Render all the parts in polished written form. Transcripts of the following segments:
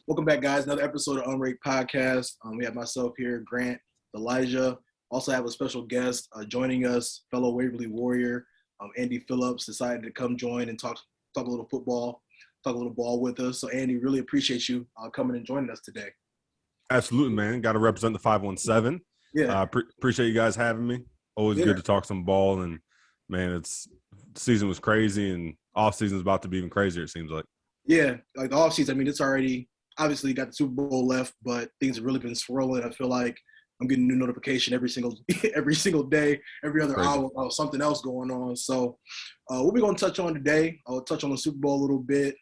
Welcome back, guys. Another episode of Unranked Podcast. We have myself here, Grant, Elijah. Also have a special guest joining us, fellow Waverly Warrior, Andy Phillips, decided to come join and talk a little football, talk a little ball with us. So, Andy, really appreciate you coming and joining us today. Absolutely, man. Got to represent the 517. Yeah. Appreciate you guys having me. Always good to talk some ball. And, man, season was crazy, and off-season is about to be even crazier, it seems like. Yeah, like the off-season, I mean, it's already – obviously got the Super Bowl left, but things have really been swirling. I feel like I'm getting a new notification every single day, every other hour, something else going on. So what we're going to touch on today, I'll touch on the Super Bowl a little bit,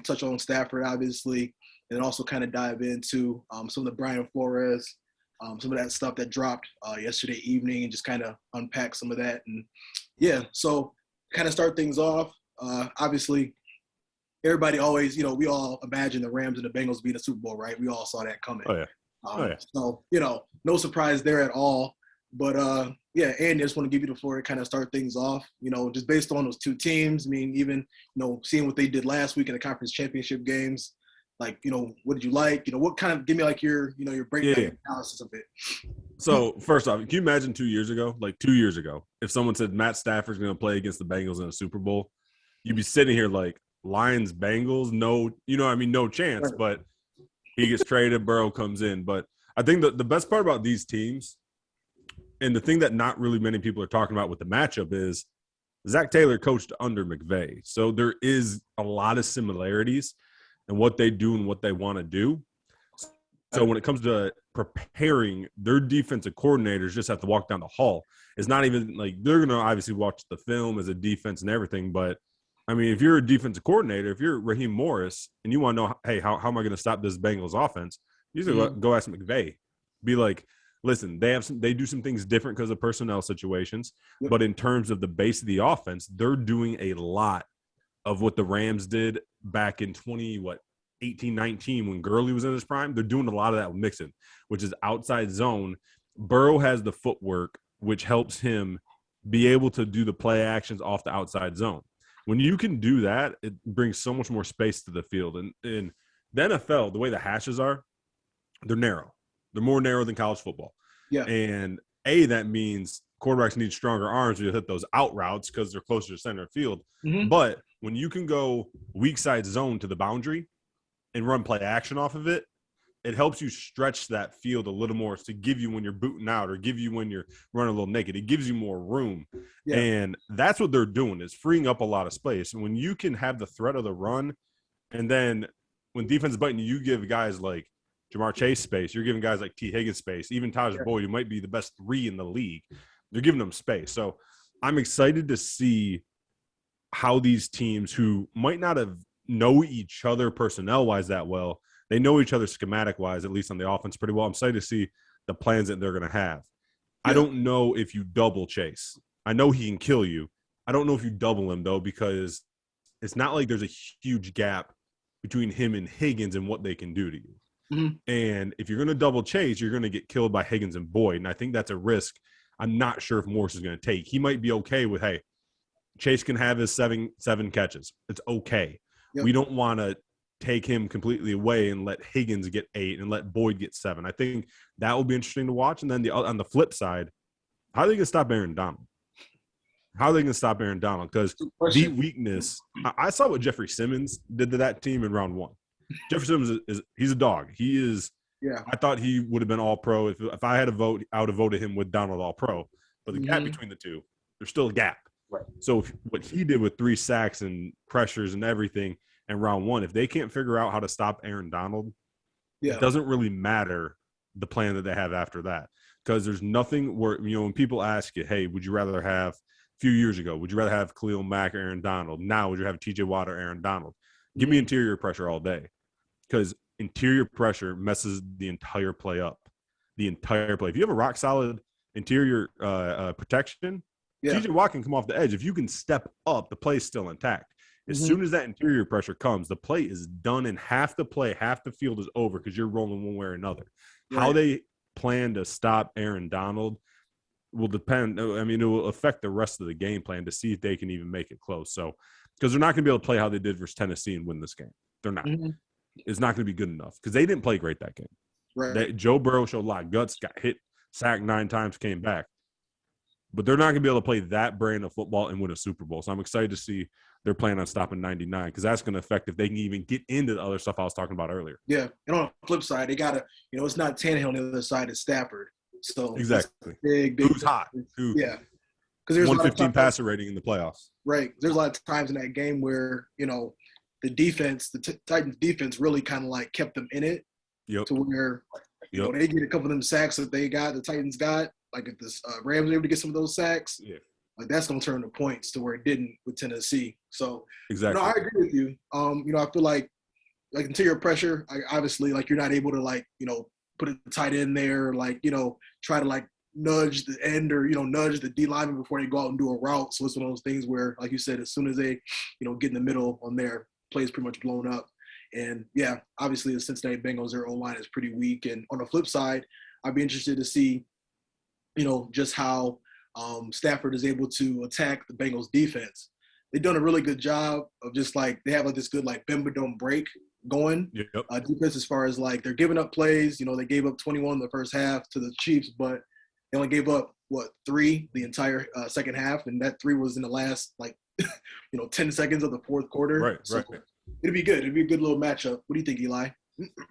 touch on Stafford, obviously, and also kind of dive into some of the Brian Flores, some of that stuff that dropped yesterday evening, and just kind of unpack some of that. And, yeah, so kind of start things off, obviously, everybody always, we all imagine the Rams and the Bengals being a Super Bowl, right? We all saw that coming. Oh, yeah. So, no surprise there at all. But, Andy, I just want to give you the floor to kind of start things off, just based on those two teams. I mean, even, seeing what they did last week in the conference championship games, like, what did you like? What kind of – give me, like, your breakdown analysis of it. So, first off, can you imagine 2 years ago, if someone said Matt Stafford's going to play against the Bengals in a Super Bowl, you'd be sitting here like, Lions, Bengals, no chance, but he gets traded, Burrow comes in. But I think the best part about these teams, and the thing that not really many people are talking about with the matchup, is Zach Taylor coached under McVay. So there is a lot of similarities in what they do and what they want to do. So when it comes to preparing, their defensive coordinators just have to walk down the hall. It's not even like they're going to obviously watch the film as a defense and everything, but I mean, if you're a defensive coordinator, if you're Raheem Morris and you want to know, hey, how am I going to stop this Bengals offense? You just go ask McVay. Be like, listen, they do some things different because of personnel situations, but in terms of the base of the offense, they're doing a lot of what the Rams did back in 18, 19 when Gurley was in his prime. They're doing a lot of that with Mixon, which is outside zone. Burrow has the footwork, which helps him be able to do the play actions off the outside zone. When you can do that, it brings so much more space to the field. And in the NFL, the way the hashes are, they're narrow. They're more narrow than college football. Yeah. And that means quarterbacks need stronger arms to hit those out routes because they're closer to center field. Mm-hmm. But when you can go weak side zone to the boundary and run play action off of it, it helps you stretch that field a little more to give you when you're booting out or give you when you're running a little naked. It gives you more room. Yeah. And that's what they're doing, is freeing up a lot of space. And when you can have the threat of the run, and then when defense is biting you, give guys like Jamar Chase space. You're giving guys like T. Higgins space. Even Taj Boyd, who might be the best 3 in the league. They're giving them space. So I'm excited to see how these teams who might not have know each other personnel-wise that well, they know each other schematic-wise, at least on the offense, pretty well. I'm excited to see the plans that they're going to have. Yeah. I don't know if you double Chase. I know he can kill you. I don't know if you double him, though, because it's not like there's a huge gap between him and Higgins and what they can do to you. Mm-hmm. And if you're going to double Chase, you're going to get killed by Higgins and Boyd, and I think that's a risk I'm not sure if Morris is going to take. He might be okay with, hey, Chase can have his seven catches. It's okay. Yep. We don't want to take him completely away and let Higgins get 8 and let Boyd get 7. I think that will be interesting to watch. And then on the flip side, how are they going to stop Aaron Donald? Because the weakness – I saw what Jeffrey Simmons did to that team in round 1. Jeffrey Simmons he's a dog. He is – I thought he would have been all-pro. If I had a vote, I would have voted him with Donald all-pro. But the gap between the two, there's still a gap. Right. So what he did with 3 sacks and pressures and everything – in round 1, if they can't figure out how to stop Aaron Donald, it doesn't really matter the plan that they have after that. Because there's nothing where, when people ask you, hey, would you rather have a few years ago, would you rather have Khalil Mack or Aaron Donald? Now, would you have TJ Watt or Aaron Donald? Give me interior pressure all day. Because interior pressure messes the entire play up. The entire play. If you have a rock solid interior protection, TJ Watt can come off the edge. If you can step up, the play is still intact. As soon as that interior pressure comes, the play is done, and half the field is over because you're rolling one way or another. Right. How they plan to stop Aaron Donald will depend. I mean, it will affect the rest of the game plan to see if they can even make it close. So, because they're not going to be able to play how they did versus Tennessee and win this game. They're not. is not going to be good enough because they didn't play great that game. Right. Joe Burrow showed a lot of guts, got hit, sacked 9 times, came back. But they're not going to be able to play that brand of football and win a Super Bowl. So I'm excited to see they're planning on stopping 99 because that's going to affect if they can even get into the other stuff I was talking about earlier. Yeah. And on the flip side, they got to, it's not Tannehill on the other side, it's Stafford. So exactly. Big. Who's hot? Yeah. Because there's 115 passer rating in the playoffs. Right. There's a lot of times in that game where, the defense, the Titans defense really kind of like kept them in it to where, they get a couple of them sacks that the Titans got. Like if the Rams were able to get some of those sacks, like that's going to turn to points to where it didn't with Tennessee. So, exactly. I agree with you. I feel like interior pressure, obviously, like you're not able to put a tight end there, try to nudge the end or, nudge the D lineman before they go out and do a route. So it's one of those things where, like you said, as soon as they, get in the middle on their play is pretty much blown up. And yeah, obviously the Cincinnati Bengals, their O-line is pretty weak. And on the flip side, I'd be interested to see, just how Stafford is able to attack the Bengals defense. They've done a really good job of just they have this good bend but don't break going defense as far as they're giving up plays. They gave up 21 in the first half to the Chiefs, but they only gave up 3 the entire second half, and that 3 was in the last 10 seconds of the fourth quarter. Right. It'd be good. It'd be a good little matchup. What do you think, Eli?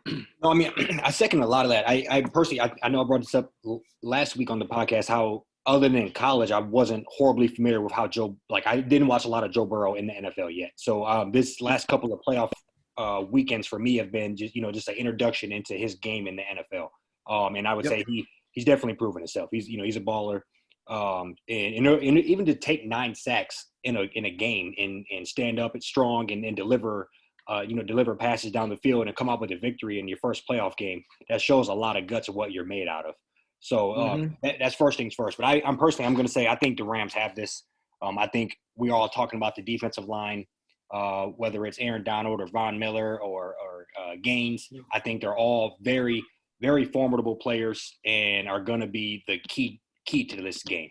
No, I mean, I second a lot of that. I personally, I know I brought this up last week on the podcast, how other than college, I wasn't horribly familiar with how I didn't watch a lot of Joe Burrow in the NFL yet. So this last couple of playoff weekends for me have been just an introduction into his game in the NFL. And I would say he's definitely proven himself. He's a baller. And even to take 9 sacks in a game and stand up it's strong and deliver passes down the field and come up with a victory in your first playoff game, that shows a lot of guts of what you're made out of. So that's first things first. But I'm going to say I think the Rams have this. I think we're all talking about the defensive line, whether it's Aaron Donald or Von Miller or Gaines. I think they're all very, very formidable players and are going to be the key to this game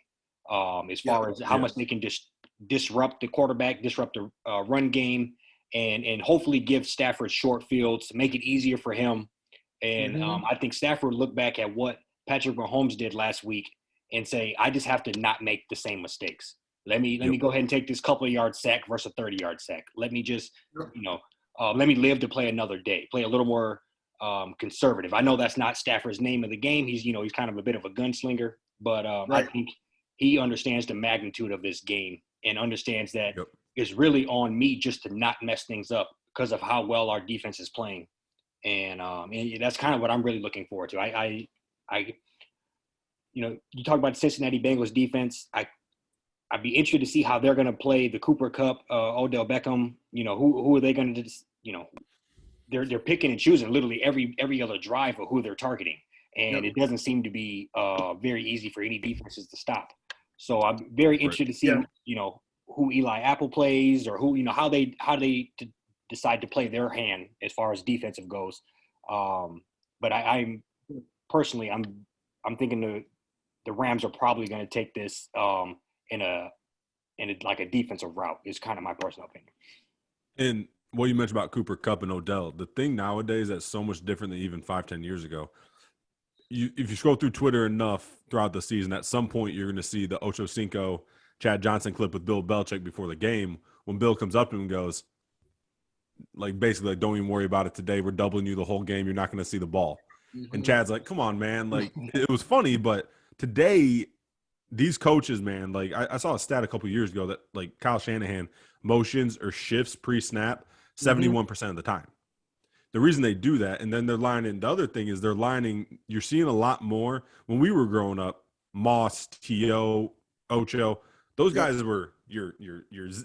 as far as how much they can just disrupt the quarterback, disrupt the run game, and hopefully give Stafford short fields to make it easier for him. And I think Stafford looked back at what Patrick Mahomes did last week and say, I just have to not make the same mistakes. Let me go ahead and take this couple of yard sack versus a 30-yard sack. Let me just, let me live to play another day, play a little more conservative. I know that's not Stafford's name of the game. He's kind of a bit of a gunslinger, but I think he understands the magnitude of this game and understands that it's really on me just to not mess things up because of how well our defense is playing. And that's kind of what I'm really looking forward to. You talk about the Cincinnati Bengals defense. I'd be interested to see how they're going to play the Cooper Kupp, Odell Beckham. Who are they going to just, they're picking and choosing literally every other drive of who they're targeting. And it doesn't seem to be very easy for any defenses to stop. So I'm very interested to see, who Eli Apple plays or who, how they decide to play their hand as far as defensive goes. But I'm personally, I'm thinking the Rams are probably going to take this in a defensive route is kind of my personal opinion. And what you mentioned about Cooper Kupp and Odell, the thing nowadays that's so much different than even 5-10 years ago. If you scroll through Twitter enough throughout the season, at some point you're going to see the Ocho Cinco Chad Johnson clip with Bill Belichick before the game when Bill comes up to him and goes, basically, don't even worry about it today. We're doubling you the whole game. You're not going to see the ball. And Chad's like, come on, man. It was funny, but today these coaches, man, I saw a stat a couple years ago that Kyle Shanahan motions or shifts pre-snap 71% of the time. The reason they do that, and then they're lining, the other thing is you're seeing a lot more. When we were growing up, Moss, T.O., Ocho, those guys were your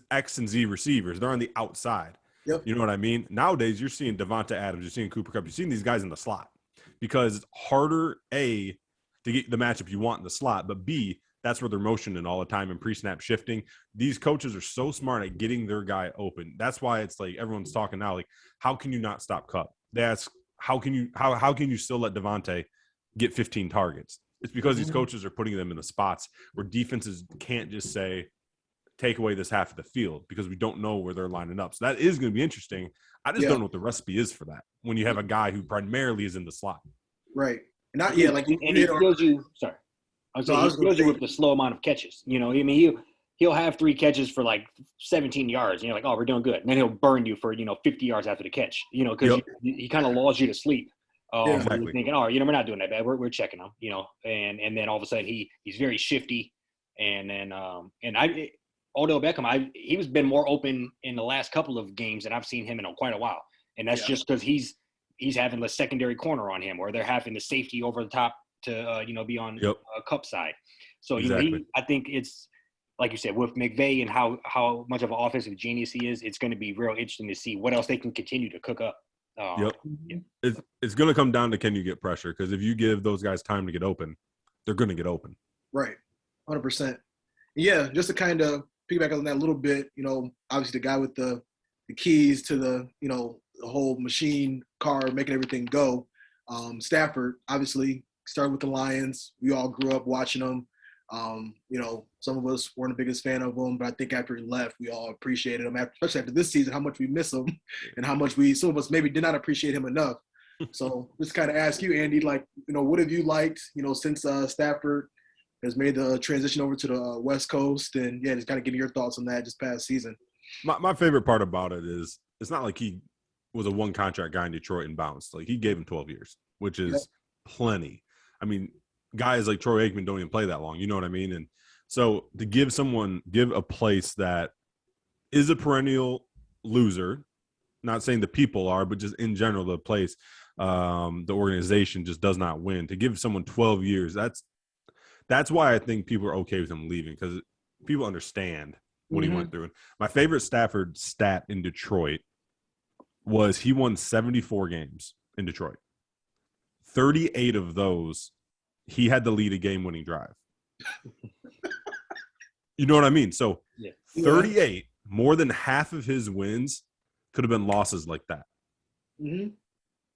X and Z receivers. They're on the outside. Yep. You know what I mean? Nowadays, you're seeing Devonta Adams, you're seeing Cooper Kupp, you're seeing these guys in the slot because it's harder, A, to get the matchup you want in the slot, but B, that's where they're motioning all the time and pre-snap shifting. These coaches are so smart at getting their guy open. That's why it's everyone's talking now, how can you not stop Kupp? That's how can you still let Devontae get 15 targets? It's because these coaches are putting them in the spots where defenses can't just say, take away this half of the field because we don't know where they're lining up. So that is going to be interesting. I just don't know what the recipe is for that when you have a guy who primarily is in the slot. Right. And he kills you. Sorry. He kills you with the slow amount of catches. You know, I mean, he'll have 3 catches for like 17 yards. And you're like, oh, we're doing good. And then he'll burn you for, 50 yards after the catch, because he kind of lulls you to sleep. Exactly. You're thinking, we're not doing that bad. We're checking him, and then all of a sudden he's very shifty. And then, Odell Beckham, he's been more open in the last couple of games than I've seen him in quite a while. And that's just because he's having the secondary corner on him, or they're having the safety over the top to, be on Kupp side. So, I think it's, like you said, with McVay and how much of an offensive genius he is, it's going to be real interesting to see what else they can continue to cook up. It's going to come down to, can you get pressure? Because if you give those guys time to get open, they're going to get open. Right. 100%. Yeah, just to kind of piggyback on that a little bit, obviously the guy with the keys to the whole machine car making everything go, Stafford, obviously started with the Lions. We all grew up watching them. Some of us weren't the biggest fan of him, but I think after he left, we all appreciated him, especially after this season, how much we miss him and how much some of us maybe did not appreciate him enough. So just kind of ask you, Andy, what have you liked, since Stafford has made the transition over to the West Coast, and just kind of getting your thoughts on that just past season. My favorite part about it is it's not like he was a one contract guy in Detroit and bounced. Like, he gave him 12 years, which is plenty. I mean, guys like Troy Aikman don't even play that long. You know what I mean? And so to give a place that is a perennial loser, not saying the people are, but just in general, the place, the organization just does not win. To give someone 12 years, that's why I think people are okay with him leaving, because people understand what he went through. And my favorite Stafford stat in Detroit was he won 74 games in Detroit. 38 of those, he had to lead a game-winning drive. You know what I mean? So 38, more than half of his wins could have been losses like that. Mm-hmm.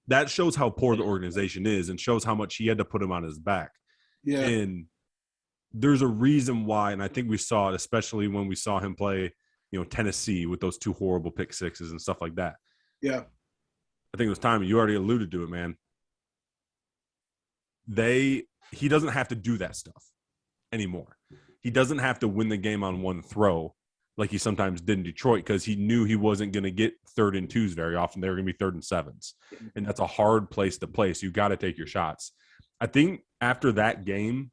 That shows how poor the organization is and shows how much he had to put him on his back. Yeah. And there's a reason why, and I think we saw it, especially when we saw him play, Tennessee with those 2 horrible pick sixes and stuff like that. Yeah. I think it was time. You already alluded to it, man. He doesn't have to do that stuff anymore. He doesn't have to win the game on one throw like he sometimes did in Detroit, because he knew he wasn't going to get 3rd and 2s very often. They were going to be 3rd and 7s. And that's a hard place to play, so you got to take your shots. I think after that game,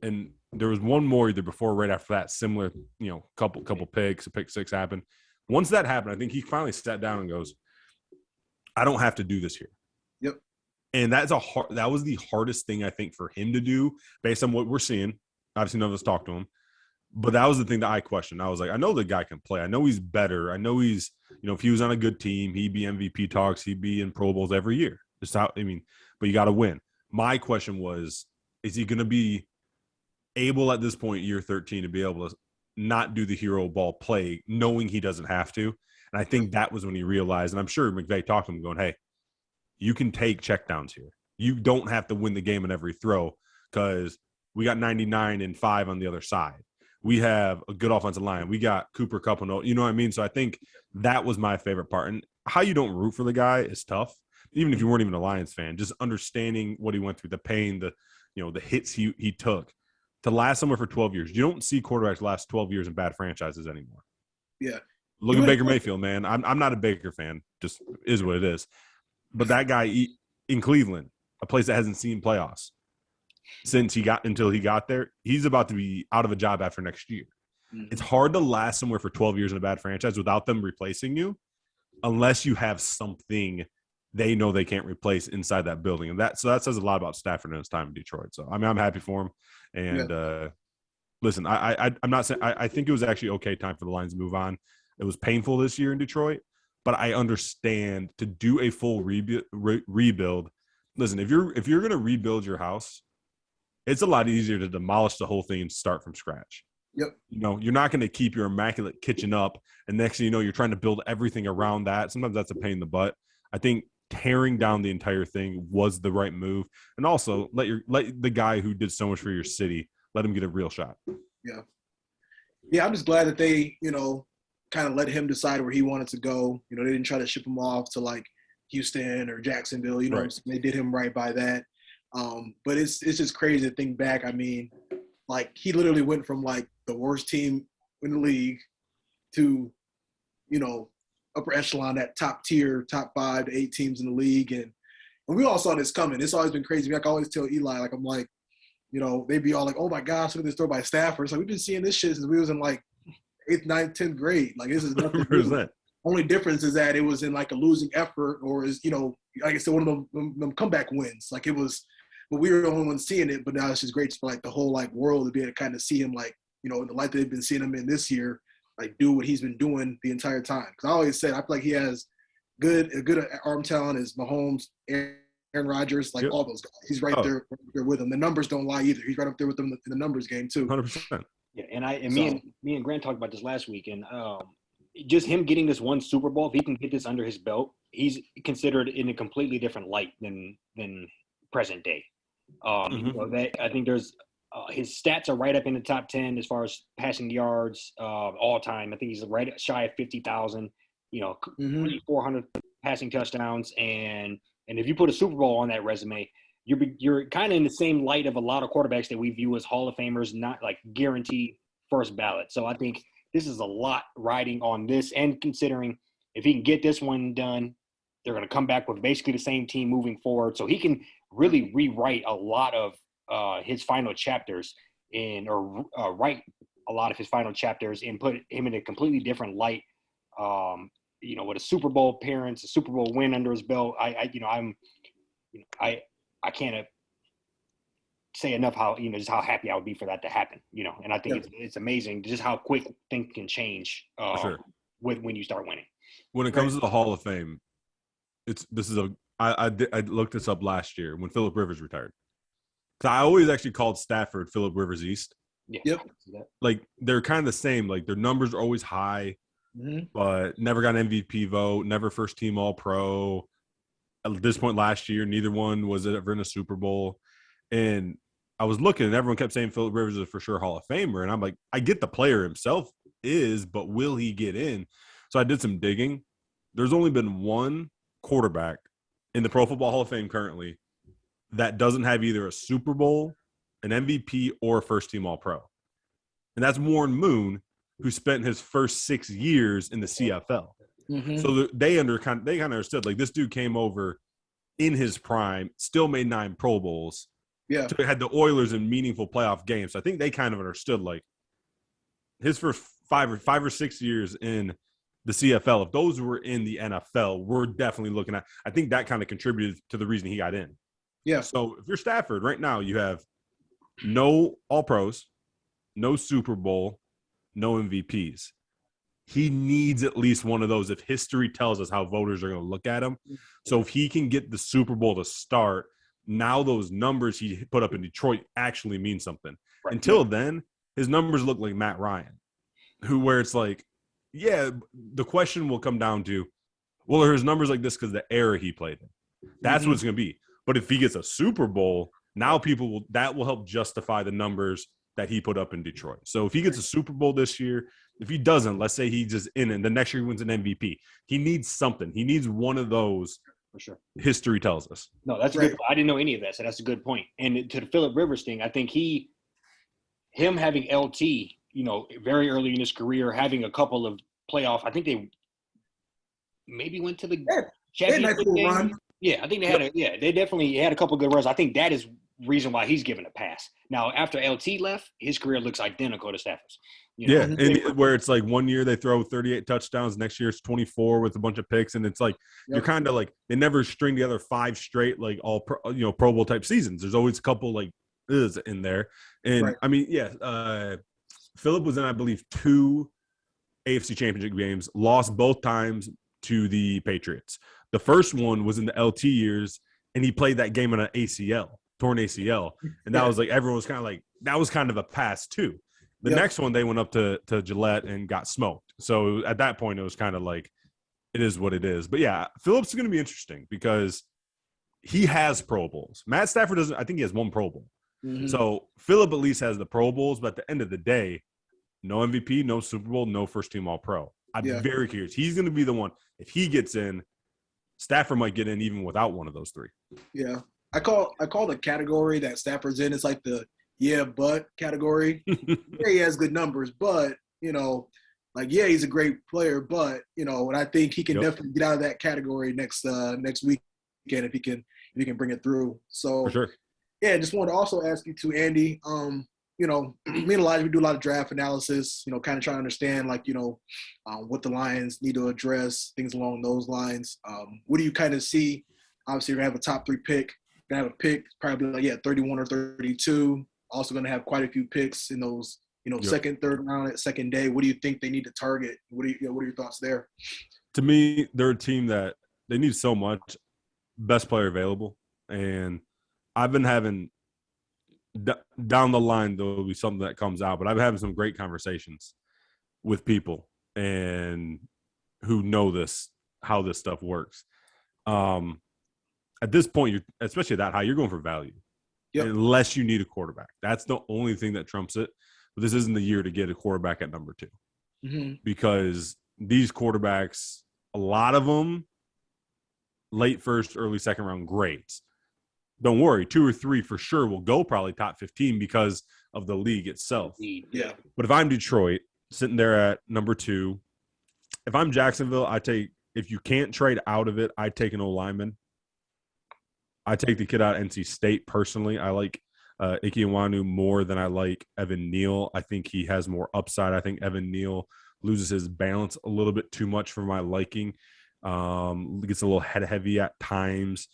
and there was one more either before or right after that, similar, couple picks, a pick 6 happened. Once that happened, I think he finally sat down and goes, I don't have to do this here. Yep. And that was the hardest thing, I think, for him to do based on what we're seeing. Obviously, none of us talked to him. But that was the thing that I questioned. I was like, I know the guy can play. I know he's better. I know he's, if he was on a good team, he'd be MVP talks. He'd be in Pro Bowls every year. But you got to win. My question was, is he going to be able at this point, year 13, to be able to not do the hero ball play, knowing he doesn't have to? And I think that was when he realized, and I'm sure McVay talked to him going, hey, you can take checkdowns here. You don't have to win the game in every throw, because we got 99 and 5 on the other side. We have a good offensive line. We got Cooper Kupp, you know what I mean? So I think that was my favorite part. And how you don't root for the guy is tough, even if you weren't even a Lions fan. Just understanding what he went through, the pain, the hits he took, to last somewhere for 12 years. You don't see quarterbacks last 12 years in bad franchises anymore. Yeah. Look at Baker Mayfield, man. I'm not a Baker fan. Just is what it is. But that guy in Cleveland, a place that hasn't seen playoffs until he got there, he's about to be out of a job after next year. Mm-hmm. It's hard to last somewhere for 12 years in a bad franchise without them replacing you, unless you have something they know they can't replace inside that building. And that says a lot about Stafford and his time in Detroit. So, I'm happy for him. And listen, I'm not saying I think it was actually okay time for the Lions to move on. It was painful this year in Detroit, but I understand to do a full rebuild. Listen, if you're going to rebuild your house, it's a lot easier to demolish the whole thing and start from scratch. Yep. You're not going to keep your immaculate kitchen up, and next thing you know, you're trying to build everything around that. Sometimes that's a pain in the butt. I think tearing down the entire thing was the right move, and also let the guy who did so much for your city, let him get a real shot. Yeah. Yeah, I'm just glad that they, kind of let him decide where he wanted to go. They didn't try to ship him off to like Houston or Jacksonville. Right. They did him right by that. But it's just crazy to think back. I mean, like he literally went from like the worst team in the league to, upper echelon, that top tier, top 5 to 8 teams in the league. And we all saw this coming. It's always been crazy. Like I always tell Eli, like I'm like, they'd be all like, oh my gosh, look at this throw by Stafford. So we've been seeing this shit since we was in like 8th, 9th, 10th grade. Like this is nothing. That? Only difference is that it was in like a losing effort, or is, like I said, one of them comeback wins. Like it was, but we were the only ones seeing it. But now it's just great for like the whole like world to be able to kind of see him like, in the light that they've been seeing him in this year, like do what he's been doing the entire time. Because I always said I feel like he has good arm talent as Mahomes, Aaron Rodgers, like all those guys. He's right there with them. The numbers don't lie either. He's right up there with them in the numbers game too. 100%. Yeah, and me and Grant talked about this last week, and just him getting this one Super Bowl, if he can get this under his belt, he's considered in a completely different light than present day. That I think there's his stats are right up in the top 10 as far as passing yards all time. I think he's right shy of 50,000. 400 passing touchdowns, and if you put a Super Bowl on that resume, you're kind of in the same light of a lot of quarterbacks that we view as Hall of Famers, not like guaranteed first ballot. So I think this is a lot riding on this, and considering if he can get this one done, they're going to come back with basically the same team moving forward. So he can really rewrite a lot of his final chapters write a lot of his final chapters and put him in a completely different light. With a Super Bowl appearance, a Super Bowl win under his belt, I can't say enough how just how happy I would be for that to happen. And I think it's amazing just how quick things can change when you start winning. When it comes to the Hall of Fame, I looked this up last year when Phillip Rivers retired. Because I always actually called Stafford Phillip Rivers East. Yeah. Yep. Like they're kind of the same. Like their numbers are always high, but never got an MVP vote, never first team All Pro. At this point last year, neither one was ever in a Super Bowl. And I was looking, and everyone kept saying Phillip Rivers is for sure Hall of Famer. And I'm like, I get the player himself is, but will he get in? So I did some digging. There's only been one quarterback in the Pro Football Hall of Fame currently that doesn't have either a Super Bowl, an MVP, or a first-team All-Pro. And that's Warren Moon, who spent his first 6 years in the CFL. So they kind of understood, like, this dude came over in his prime, still made 9 Pro Bowls. Yeah. So had the Oilers in meaningful playoff games. So I think they kind of understood, like, his first 5 or 6 years in the CFL, if those were in the NFL, we're definitely looking at – I think that kind of contributed to the reason he got in. Yeah. So if you're Stafford right now, you have no All-Pros, no Super Bowl, no MVPs. He needs at least one of those if history tells us how voters are going to look at him. So if he can get the Super Bowl to start, now those numbers he put up in Detroit actually mean something. Right. Until then, his numbers look like Matt Ryan, where it's like, yeah, the question will come down to, well, are his numbers like this because the era he played in? That's what it's going to be. But if he gets a Super Bowl, now that will help justify the numbers that he put up in Detroit. So if he gets a Super Bowl this year, if he doesn't, let's say he just in it, the next year he wins an MVP. He needs something. He needs one of those. For sure. History tells us. No, that's good. I didn't know any of that, so that's a good point. And to the Phillip Rivers thing, I think him having LT, very early in his career, having a couple of playoff. I think they maybe went to the championship game. Yeah, I think they had they definitely had a couple of good runs. I think that is reason why he's given a pass. Now, after LT left, his career looks identical to Stafford's. And where it's like one year they throw 38 touchdowns, next year it's 24 with a bunch of picks, and it's like you're kind of like they never string together 5 straight like all Pro Bowl type seasons. There's always a couple like is in there, and I mean, Phillip was in, I believe, 2 AFC Championship games, lost both times to the Patriots. The first one was in the LT years, and he played that game on an torn ACL. And that was like, everyone was kind of like, that was kind of a pass too. The next one, they went up to Gillette and got smoked. So at that point, it was kind of like, it is what it is. But yeah, Phillip's going to be interesting because he has Pro Bowls. Matt Stafford doesn't, I think he has 1 Pro Bowl. So Phillip at least has the Pro Bowls, but at the end of the day, No MVP, no Super Bowl, no first-team All-Pro. I'm Yeah. very curious. He's going to be the one. If he gets in, Stafford might get in even without one of those three. Yeah. I call the category that Stafford's in, it's like the but category. Yeah, he has good numbers, but, he's a great player, but, and I think he can definitely get out of that category next weekend if he can bring it through. So, for sure. Yeah, just wanted to also ask you too, Andy, me and Elijah, we do a lot of draft analysis, kind of trying to understand, what the Lions need to address, things along those lines. What do you kind of see? Obviously, you're going to have a top 3 pick. You're going to have a pick probably 31 or 32. Also going to have quite a few picks in those, second, third round, second day. What do you think they need to target? What are your thoughts there? To me, they're a team that they need so much best player available. And I've been having down the line, there will be something that comes out, but I've been having some great conversations with people and who know how this stuff works. At this point, especially that high, you're going for value. Yep. Unless you need a quarterback. That's the only thing that trumps it. But this isn't the year to get a quarterback at number 2 because these quarterbacks, a lot of them, late first, early second round grades. Don't worry, 2 or 3 for sure will go probably top 15 because of the league itself. Yeah. But if I'm Detroit, sitting there at number 2, if I'm Jacksonville, if you can't trade out of it, I take an O-lineman. I take the kid out of NC State personally. I like Ike Nwanu more than I like Evan Neal. I think he has more upside. I think Evan Neal loses his balance a little bit too much for my liking. Gets a little head heavy at times.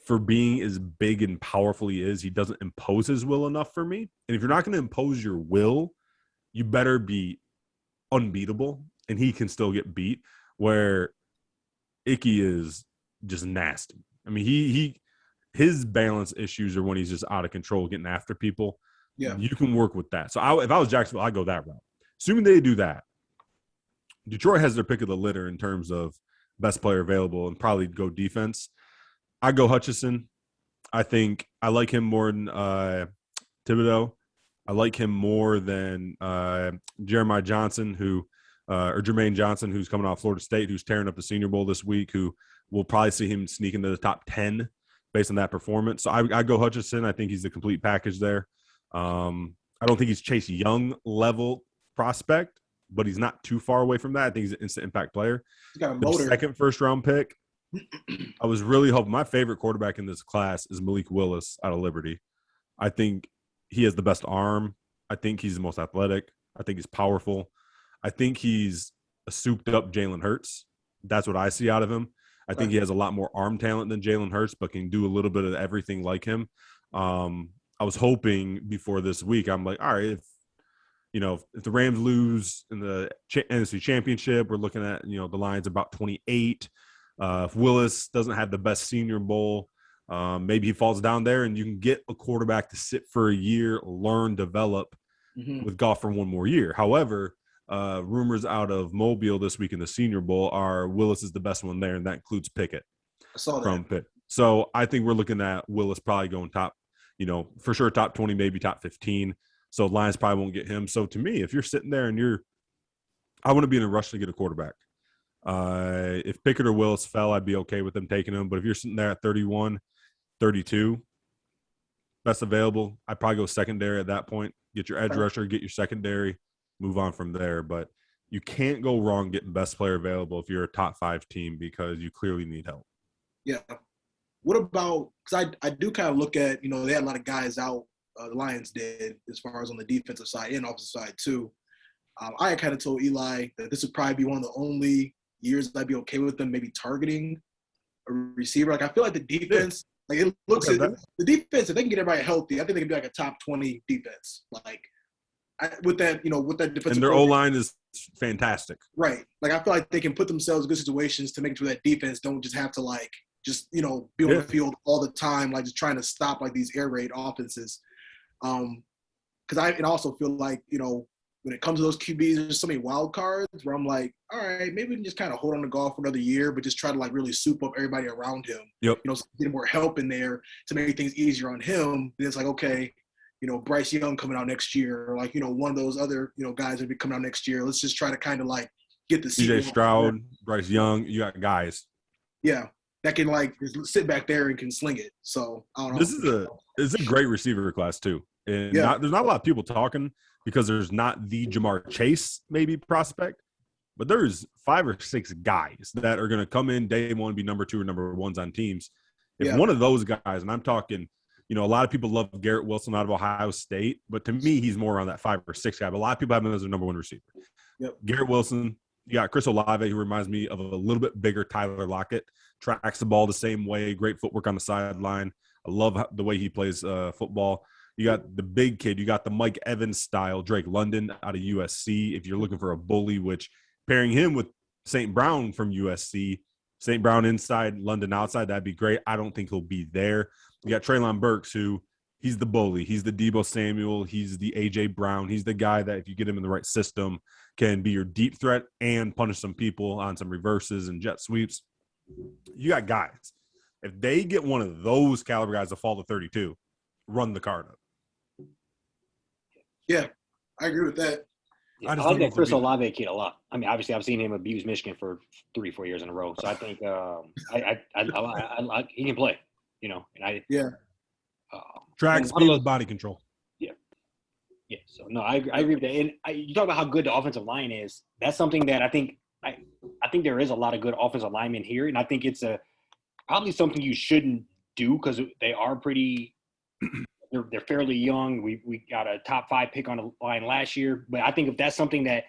For being as big and powerful he is, he doesn't impose his will enough for me. And if you're not going to impose your will, you better be unbeatable, and he can still get beat, where Icky is just nasty. I mean, his balance issues are when he's just out of control, getting after people. Yeah. You can work with that. So if I was Jacksonville, I'd go that route. Assuming they do that, Detroit has their pick of the litter in terms of best player available and probably go defense. I go Hutchinson. I think I like him more than Thibodeau. I like him more than Jermaine Johnson, who's coming off Florida State, who's tearing up the Senior Bowl this week, who will probably see him sneak into the top 10 based on that performance. So I go Hutchinson. I think he's the complete package there. I don't think he's Chase Young level prospect, but he's not too far away from that. I think he's an instant impact player. He's got a motor. Second first-round pick. I was really hoping. My favorite quarterback in this class is Malik Willis out of Liberty. I think he has the best arm. I think he's the most athletic. I think he's powerful. I think he's a souped-up Jalen Hurts. That's what I see out of him. I think he has a lot more arm talent than Jalen Hurts, but can do a little bit of everything like him. I was hoping before this week, I'm like, all right, if the Rams lose in the NFC Championship, we're looking at, the Lions about 28. If Willis doesn't have the best Senior Bowl, maybe he falls down there, and you can get a quarterback to sit for a year, learn, develop with Goff for one more year. However, rumors out of Mobile this week in the Senior Bowl are Willis is the best one there, and that includes Pickett. I saw that. From Pitt. So I think we're looking at Willis probably going top, for sure top 20, maybe top 15. So Lions probably won't get him. So to me, if you're sitting there and I want to be in a rush to get a quarterback. If Pickett or Willis fell, I'd be okay with them taking him. But if you're sitting there at 31, 32, best available, I'd probably go secondary at that point. Get your edge rusher, get your secondary, move on from there. But you can't go wrong getting best player available if you're a top 5 team because you clearly need help. Yeah. What about – because I do kind of look at, they had a lot of guys out, the Lions did, as far as on the defensive side and offensive side too. I kind of told Eli that this would probably be one of the only years I'd be okay with them maybe targeting a receiver. Like, I feel like the defense – like, it looks at the defense, if they can get everybody healthy, I think they can be like a top 20 defense. Like, with that defensive. And their O-line is fantastic. Right. Like, I feel like they can put themselves in good situations to make sure that defense don't just have to, like, just, be on the field all the time, like, just trying to stop, like, these air raid offenses. Because I also feel like, when it comes to those QBs, there's so many wild cards where I'm like, all right, maybe we can just kind of hold on to Goff for another year, but just try to like really soup up everybody around him. Yep. Get more help in there to make things easier on him. Then it's like, okay, Bryce Young coming out next year, or like, one of those other, guys that be coming out next year. Let's just try to kind of like get the CJ Stroud, Bryce Young, you got guys. Yeah, that can like just sit back there and can sling it. So I don't know. It's a great receiver class too. And there's not a lot of people talking because there's not the Jamar Chase maybe prospect, but there's 5 or 6 guys that are going to come in day one, be number 2 or number 1s on teams. If one of those guys, and I'm talking, a lot of people love Garrett Wilson out of Ohio State, but to me, he's more around that 5 or 6 guy. But a lot of people have him as a number 1 receiver. Yep. Garrett Wilson, you got Chris Olave, who reminds me of a little bit bigger Tyler Lockett, tracks the ball the same way, great footwork on the sideline. I love the way he plays football. You got the big kid. You got the Mike Evans style Drake London out of USC. If you're looking for a bully, which pairing him with St. Brown from USC, St. Brown inside, London outside, that'd be great. I don't think he'll be there. You got Treylon Burks, who he's the bully. He's the Deebo Samuel. He's the A.J. Brown. He's the guy that if you get him in the right system can be your deep threat and punish some people on some reverses and jet sweeps. You got guys. If they get one of those caliber guys to fall to 32, run the card up. Yeah, I agree with that. I like that Chris Olave kid a lot. I mean, obviously, I've seen him abuse Michigan for 3-4 years in a row. So I think he can play. Track speed with body control. Yeah. So no, I agree with that. And you talk about how good the offensive line is. That's something that I think there is a lot of good offensive linemen here, and I think it's probably something you shouldn't do because they are pretty. They're fairly young. We got a top 5 pick on the line last year, but I think if that's something you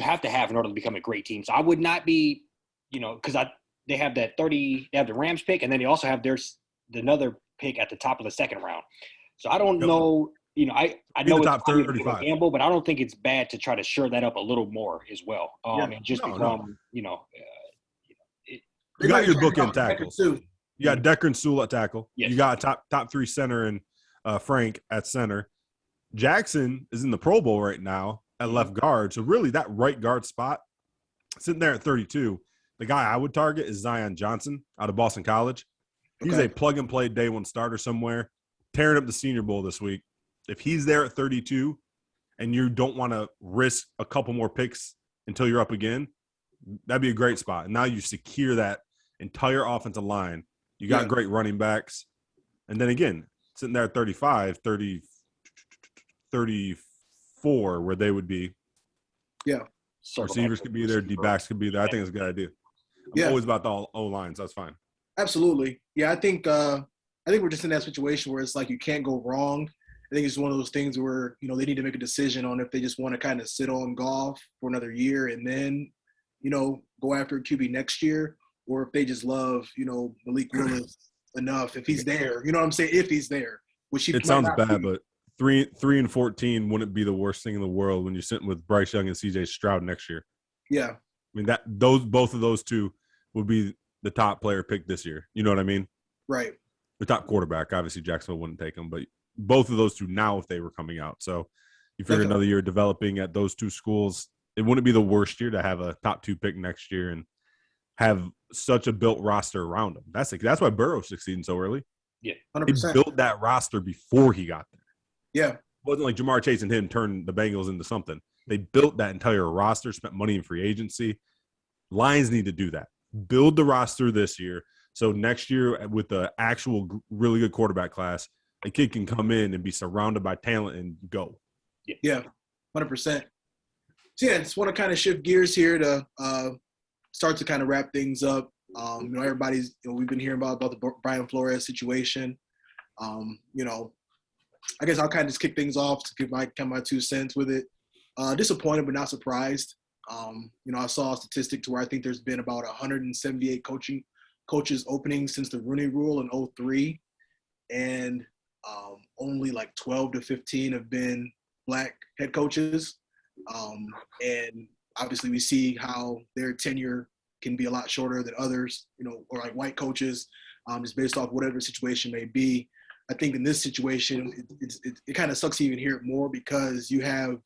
have to have in order to become a great team. So I would not be, because they have that 30. They have the Rams pick, and then they also have another pick at the top of the 2nd round. So I don't know. I know it's top 35 a gamble, but I don't think it's bad to try to shore that up a little more as well. And just become, you got your bookend tackles. You got Decker and Sewell at tackle. Yes. You got top 3 center and Frank at center. Jackson is in the Pro Bowl right now at left guard. So really that right guard spot sitting there at 32. The guy I would target is Zion Johnson out of Boston College. He's a plug-and-play day 1 starter somewhere, tearing up the Senior Bowl this week. If he's there at 32 and you don't want to risk a couple more picks until you're up again, that'd be a great spot. And now you secure that entire offensive line. You got great running backs. And then again, sitting there at 35, 34, where they would be. Yeah. Receivers could be there. D-backs could be there. I think it's a good idea. I'm always about the O-line, so that's fine. Absolutely. Yeah, I think we're just in that situation where it's like you can't go wrong. I think it's one of those things where, they need to make a decision on if they just want to kind of sit on golf for another year and then, go after a QB next year, or if they just love, Malik Willis enough if he's there. You know what I'm saying? If he's there. It sounds bad, but 3-14 wouldn't be the worst thing in the world when you're sitting with Bryce Young and CJ Stroud next year. Yeah. I mean, both of those two would be the top player picked this year. You know what I mean? Right. The top quarterback. Obviously, Jacksonville wouldn't take him, but both of those two now if they were coming out. So you figure another year developing at those 2 schools, it wouldn't be the worst year to have a top 2 pick next year and have such a built roster around him. That's why Burrow's succeeding so early. Yeah, 100%. He built that roster before he got there. Yeah. It wasn't like Jamar Chase and him turned the Bengals into something. They built that entire roster, spent money in free agency. Lions need to do that. Build the roster this year so next year with the actual really good quarterback class, a kid can come in and be surrounded by talent and go. Yeah, 100%. So, I just want to kind of shift gears here to start to kind of wrap things up. Everybody's, we've been hearing about the Brian Flores situation. I guess I'll kind of just kick things off to give my 2 cents with it. Disappointed but not surprised. I saw a statistic to where I think there's been about 178 coaches openings since the Rooney Rule in 2003, and only like 12 to 15 have been Black head coaches. And obviously we see how their tenure can be a lot shorter than others, or like white coaches, just based off whatever the situation may be. I think in this situation, it kind of sucks to even hear it more because you have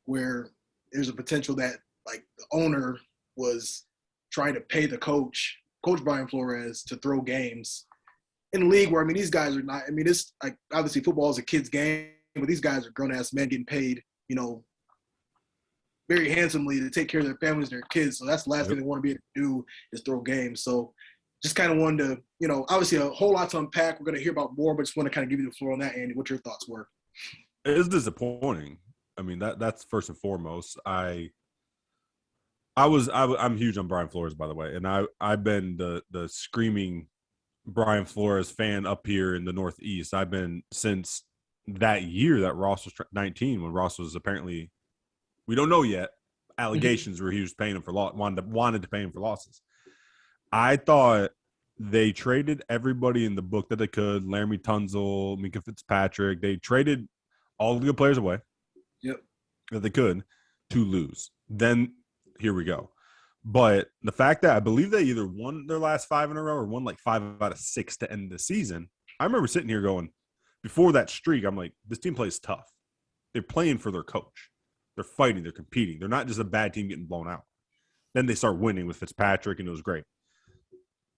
where there's a potential that like the owner was trying to pay the Coach Brian Flores to throw games. in a league where, I mean, these guys are not, I mean, it's like, obviously football is a kid's game, but these guys are grown-ass men getting paid, you know, very handsomely to take care of their families, their kids. So that's the last thing they want to be able to do is throw games. So just kind of wanted to, you know, obviously a whole lot to unpack. We're going to hear about more, but just want to kind of give you the floor on that, Andy, what your thoughts were. It is disappointing. I mean, that's first and foremost. I'm huge on Brian Flores, by the way, and I've been the screaming Brian Flores fan up here in the Northeast. I've been since that year that Ross was 19, when Ross was apparently, we don't know yet, allegations where he was paying him for wanted to pay him for losses. I thought they traded everybody in the book that they could. Laramie Tunzel, Minka Fitzpatrick. They traded all the good players away. Yep. That they could to lose. Then here we go. But the fact that I believe they either won their last 5 in a row or won like 5 out of 6 to end the season. I remember sitting here going, before that streak, I'm like, this team plays tough. They're playing for their coach. They're fighting. They're competing. They're not just a bad team getting blown out. Then they start winning with Fitzpatrick, and it was great.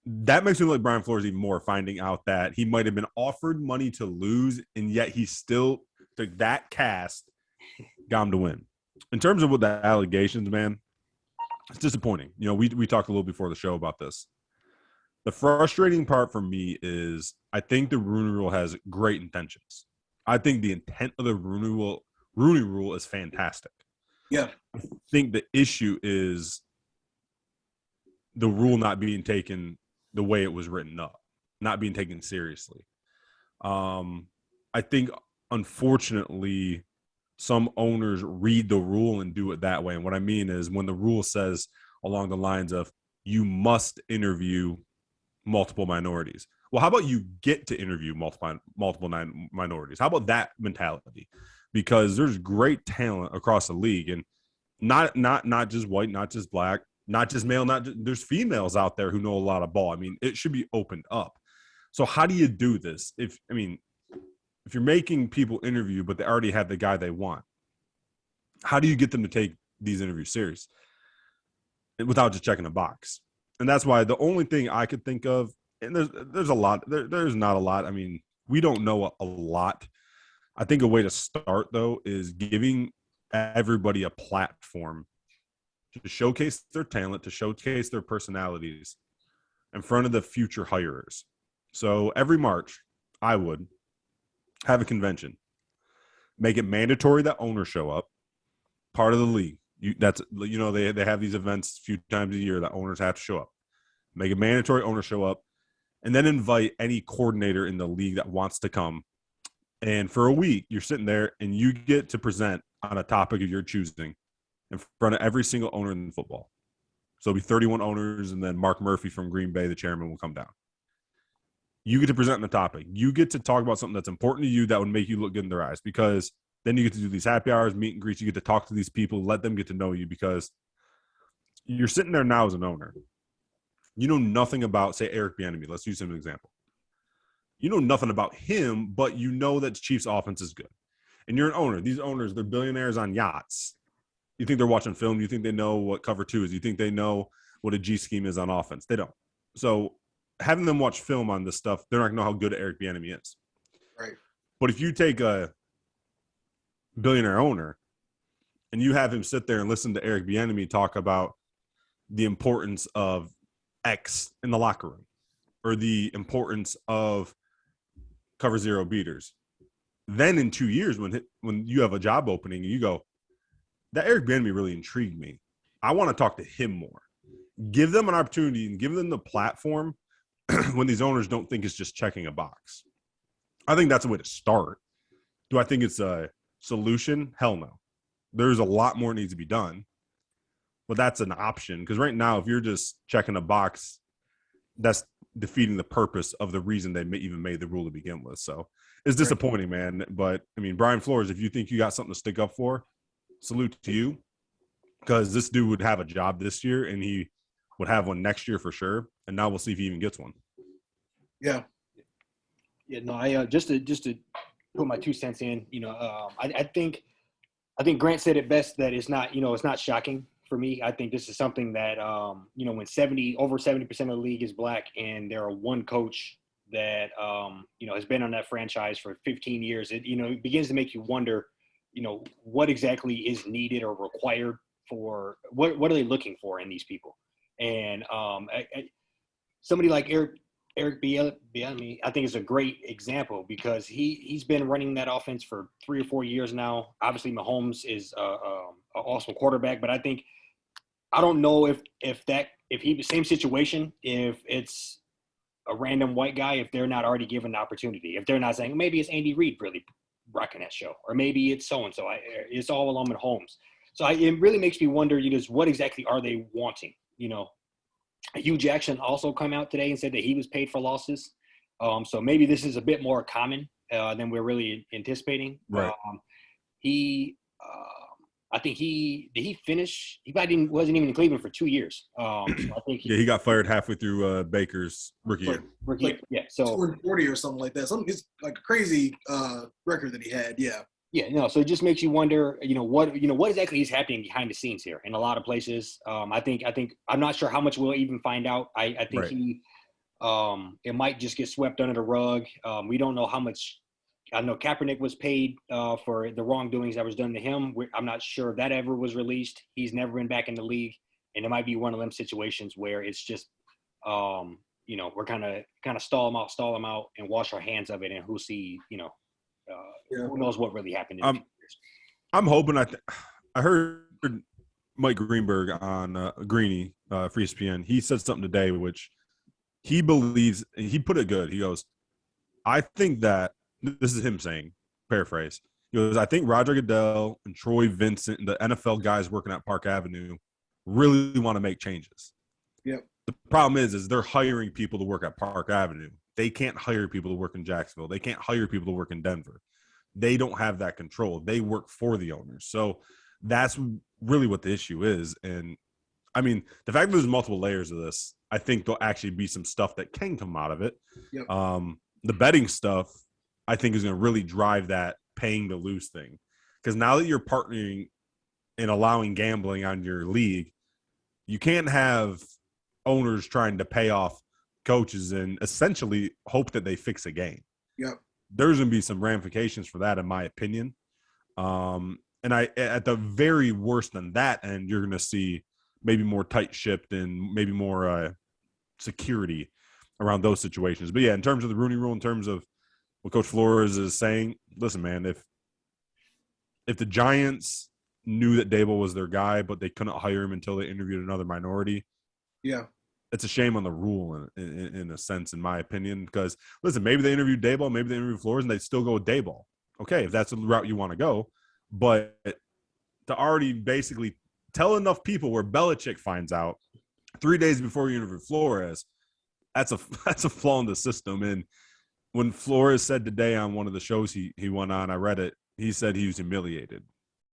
That makes me like Brian Flores even more, finding out that he might have been offered money to lose, and yet he still took that cast, got him to win. In terms of what the allegations, man, it's disappointing. You know, we talked a little before the show about this. The frustrating part for me is I think the Rooney Rule has great intentions. I think the intent of the Rooney Rule is fantastic. Yeah. I think the issue is the rule not being taken the way it was written up, not being taken seriously. I think, unfortunately, some owners read the rule and do it that way. And what I mean is when the rule says along the lines of you must interview multiple minorities. Well, how about you get to interview multiple minorities? How about that mentality? Because there's great talent across the league, and not just white, not just black, not just male, there's females out there who know a lot of ball. I mean, it should be opened up. So how do you do this? If you're making people interview, but they already have the guy they want, how do you get them to take these interviews serious without just checking a box? And that's why the only thing I could think of, and there's a lot, there's not a lot. I mean, we don't know a lot. I think a way to start, though, is giving everybody a platform to showcase their talent, to showcase their personalities in front of the future hirers. So every March, I would have a convention, make it mandatory that owners show up, part of the league. They have these events a few times a year that owners have to show up. Make it mandatory, owners show up, and then invite any coordinator in the league that wants to come. And for a week, you're sitting there and you get to present on a topic of your choosing in front of every single owner in football. So it'll be 31 owners, and then Mark Murphy from Green Bay, the chairman, will come down. You get to present on the topic. You get to talk about something that's important to you that would make you look good in their eyes, because then you get to do these happy hours, meet and greets. You get to talk to these people, let them get to know you, because you're sitting there now as an owner. You know nothing about, say, Eric Bieniemy. Let's use him as an example. You know nothing about him, but you know that the Chiefs' offense is good. And you're an owner. These owners, they're billionaires on yachts. You think they're watching film? You think they know what cover 2 is? You think they know what a G scheme is on offense? They don't. So having them watch film on this stuff, they're not going to know how good Eric Bieniemy is. Right. But if you take a billionaire owner and you have him sit there and listen to Eric Bieniemy talk about the importance of X in the locker room, or the importance of cover 0 beaters, then in 2 years when you have a job opening and you go, that Eric Bieniemy really intrigued me, I want to talk to him more. Give them an opportunity and give them the platform when these owners don't think it's just checking a box. I think that's a way to start. Do I think it's a solution? Hell no. There's a lot more needs to be done, but that's an option. Because right now, if you're just checking a box, that's defeating the purpose of the reason they even made the rule to begin with. So it's disappointing, man. But I mean, Brian Flores, if you think you got something to stick up for, salute to you, because this dude would have a job this year and he would have one next year for sure. And now we'll see if he even gets one. Yeah. Yeah. No, I just to put my 2 cents in. I think Grant said it best, that it's not shocking for me. I think this is something that when over 70% of the league is black and there are one coach that has been on that franchise for 15 years, it begins to make you wonder, what exactly is needed or required for what are they looking for in these people? And somebody like Eric Bieniemy, I think is a great example because he's been running that offense for 3 or 4 years now. Obviously, Mahomes is an awesome quarterback, but I don't know if he same situation, if it's a random white guy, if they're not already given the opportunity, if they're not saying maybe it's Andy Reid really rocking that show, or maybe it's so and so. It's all along with Holmes. So it really makes me wonder, what exactly are they wanting? Hugh Jackson also come out today and said that he was paid for losses. So maybe this is a bit more common than we're really anticipating. Right. I think did he finish? He probably wasn't even in Cleveland for 2 years. So I think he got fired halfway through Baker's rookie year. Yeah. So 240 or something like that. It's like a crazy record that he had. Yeah. Yeah, no. So it just makes you wonder, what exactly is happening behind the scenes here in a lot of places. I think I'm not sure how much we'll even find out. I think it might just get swept under the rug. We don't know how much. I know Kaepernick was paid for the wrongdoings that was done to him. I'm not sure that ever was released. He's never been back in the league, and it might be one of them situations where it's just, we're kind of stall him out, and wash our hands of it, and who'll see, who knows what really happened. I'm hoping. I heard Mike Greenberg on Greeny for ESPN. He said something today, which he believes. He put it good. He goes, "I think that this is him saying, paraphrase. He goes, I think Roger Goodell and Troy Vincent and the NFL guys working at Park Avenue really want to make changes. Yep. The problem is they're hiring people to work at Park Avenue. They can't hire people to work in Jacksonville. They can't hire people to work in Denver. They don't have that control. They work for the owners. So that's really what the issue is. And I mean, the fact that there's multiple layers of this, I think there'll actually be some stuff that can come out of it. Yep. The betting stuff, I think, is going to really drive that paying to lose thing. Because now that you're partnering and allowing gambling on your league, you can't have owners trying to pay off coaches and essentially hope that they fix a game. Yep. There's going to be some ramifications for that, in my opinion. And at the very worst than that end, you're going to see maybe more tight-shipped and maybe more security around those situations. But, yeah, in terms of the Rooney Rule, in terms of what Coach Flores is saying, listen, man, if the Giants knew that Dable was their guy, but they couldn't hire him until they interviewed another minority, yeah, it's a shame on the rule in a sense, in my opinion. Because, listen, maybe they interviewed Dable, maybe they interviewed Flores, and they still go with Dable. Okay, if that's the route you want to go. But to already basically tell enough people where Belichick finds out 3 days before you interview Flores, that's a flaw in the system. And when Flores said today on one of the shows he went on, I read it, he said he was humiliated.